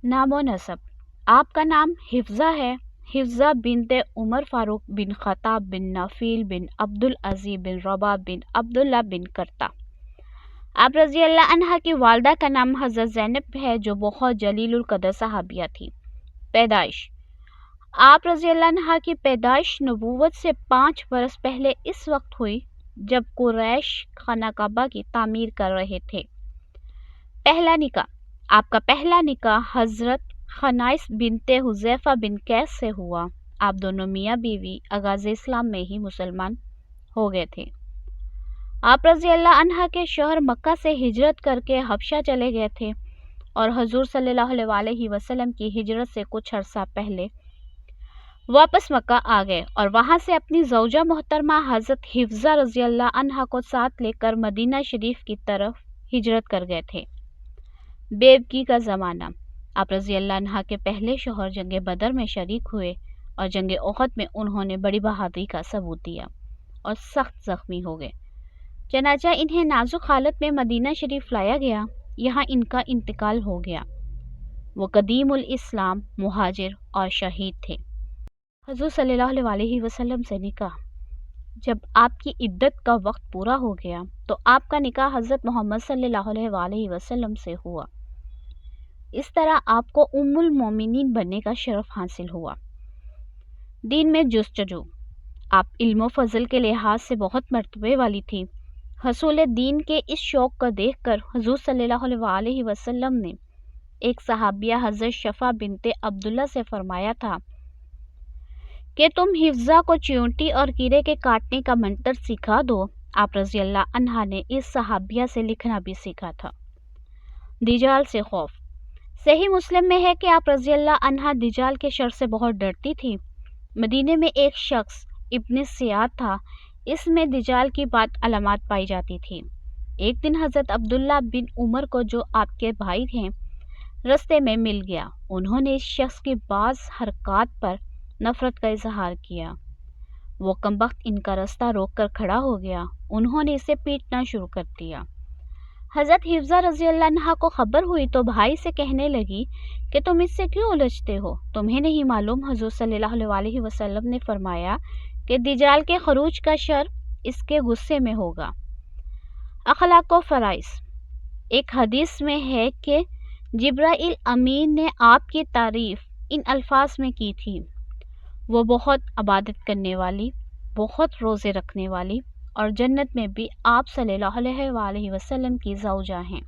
نام و نسب: آپ کا نام حفظہ ہے، حفظہ بنت عمر فاروق بن خطاب بن نفیل بن عبدالعزیز بن رباح بن عبداللہ بن کرتا۔ آپ رضی اللہ عنہ کی والدہ کا نام حضرت زینب ہے جو بہت جلیل القدر صحابیہ تھی۔ پیدائش: آپ رضی اللہ عنہ کی پیدائش نبوت سے 5 برس پہلے اس وقت ہوئی جب قریش خانہ کعبہ کی تعمیر کر رہے تھے۔ پہلا نکاح: آپ کا پہلا نکاح حضرت خنائس بنت حذیفہ بن قیس سے ہوا۔ آپ دونوں میاں بیوی آغاز اسلام میں ہی مسلمان ہو گئے تھے۔ آپ رضی اللہ عنہ کے شوہر مکہ سے ہجرت کر کے حبشہ چلے گئے تھے اور حضور صلی اللہ علیہ وسلم کی ہجرت سے کچھ عرصہ پہلے واپس مکہ آ گئے اور وہاں سے اپنی زوجہ محترمہ حضرت حفظہ رضی اللہ عنہ کو ساتھ لے کر مدینہ شریف کی طرف ہجرت کر گئے تھے۔ بیوگی کا زمانہ: آپ رضی اللہ عنہ کے پہلے شوہر جنگ بدر میں شریک ہوئے اور جنگ احد میں انہوں نے بڑی بہادری کا ثبوت دیا اور سخت زخمی ہو گئے، چنانچہ انہیں نازک حالت میں مدینہ شریف لایا گیا، یہاں ان کا انتقال ہو گیا۔ وہ قدیم الاسلام مہاجر اور شہید تھے۔ حضور صلی اللہ علیہ وسلم سے نکاح: جب آپ کی عدت کا وقت پورا ہو گیا تو آپ کا نکاح حضرت محمد صلی اللہ علیہ وسلم سے ہوا۔ اس طرح آپ کو ام المومنین بننے کا شرف حاصل ہوا۔ دین میں جستجو: آپ علم و فضل کے لحاظ سے بہت مرتبے والی تھی۔ حصول دین کے اس شوق کو دیکھ کر حضور صلی اللہ علیہ وسلم نے ایک صحابیہ حضرت شفا بنت عبداللہ سے فرمایا تھا کہ تم حفظہ کو چیونٹی اور کیڑے کے کاٹنے کا منتر سکھا دو۔ آپ رضی اللہ عنہ نے اس صحابیہ سے لکھنا بھی سیکھا تھا۔ دجال سے خوف: صحیح مسلم میں ہے کہ آپ رضی اللہ عنہ دجال کے شر سے بہت ڈرتی تھی۔ مدینے میں ایک شخص ابن سیاد تھا، اس میں دجال کی بات علامات پائی جاتی تھی۔ ایک دن حضرت عبداللہ بن عمر کو جو آپ کے بھائی تھے رستے میں مل گیا، انہوں نے اس شخص کی بعض حرکات پر نفرت کا اظہار کیا۔ وہ کمبخت ان کا راستہ روک کر کھڑا ہو گیا، انہوں نے اسے پیٹنا شروع کر دیا۔ حضرت حفظہ رضی اللہ عنہ کو خبر ہوئی تو بھائی سے کہنے لگی کہ تم اس سے کیوں الجھتے ہو؟ تمہیں نہیں معلوم حضور صلی اللہ علیہ وسلم نے فرمایا کہ دجال کے خروج کا شر اس کے غصے میں ہوگا۔ اخلاق و فرائض: ایک حدیث میں ہے کہ جبرائیل امین نے آپ کی تعریف ان الفاظ میں کی تھی: وہ بہت عبادت کرنے والی، بہت روزے رکھنے والی اور جنت میں بھی آپ صلی اللہ علیہ وسلم کی زوجہ ہیں۔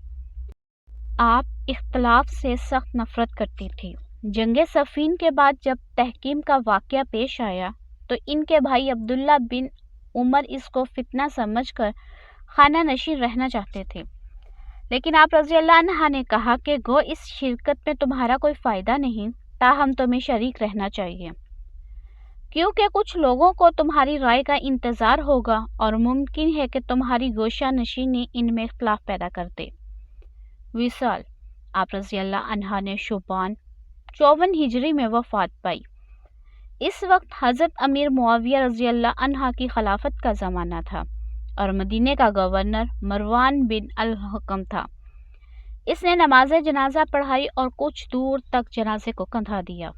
آپ اختلاف سے سخت نفرت کرتی تھی۔ جنگ صفین کے بعد جب تحکیم کا واقعہ پیش آیا تو ان کے بھائی عبداللہ بن عمر اس کو فتنہ سمجھ کر خانہ نشین رہنا چاہتے تھے، لیکن آپ رضی اللہ عنہ نے کہا کہ گو اس شرکت میں تمہارا کوئی فائدہ نہیں، تاہم تمہیں شریک رہنا چاہیے، کیونکہ کچھ لوگوں کو تمہاری رائے کا انتظار ہوگا اور ممکن ہے کہ تمہاری گوشہ نشینی ان میں اختلاف پیدا کر دے۔ وصال: آپ رضی اللہ عنہ نے شعبان 54 ہجری میں وفات پائی۔ اس وقت حضرت امیر معاویہ رضی اللہ عنہ کی خلافت کا زمانہ تھا اور مدینے کا گورنر مروان بن الحکم تھا۔ اس نے نماز جنازہ پڑھائی اور کچھ دور تک جنازے کو کندھا دیا۔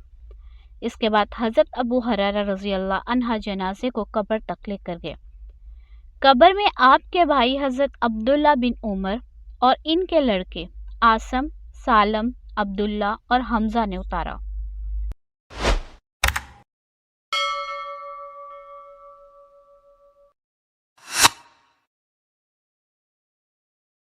اس کے بعد حضرت ابو ہریرہ رضی اللہ عنہ جنازے کو قبر تک لے کر گئے۔ قبر میں آپ کے بھائی حضرت عبداللہ بن عمر اور ان کے لڑکے عاصم، سالم، عبداللہ اور حمزہ نے اتارا۔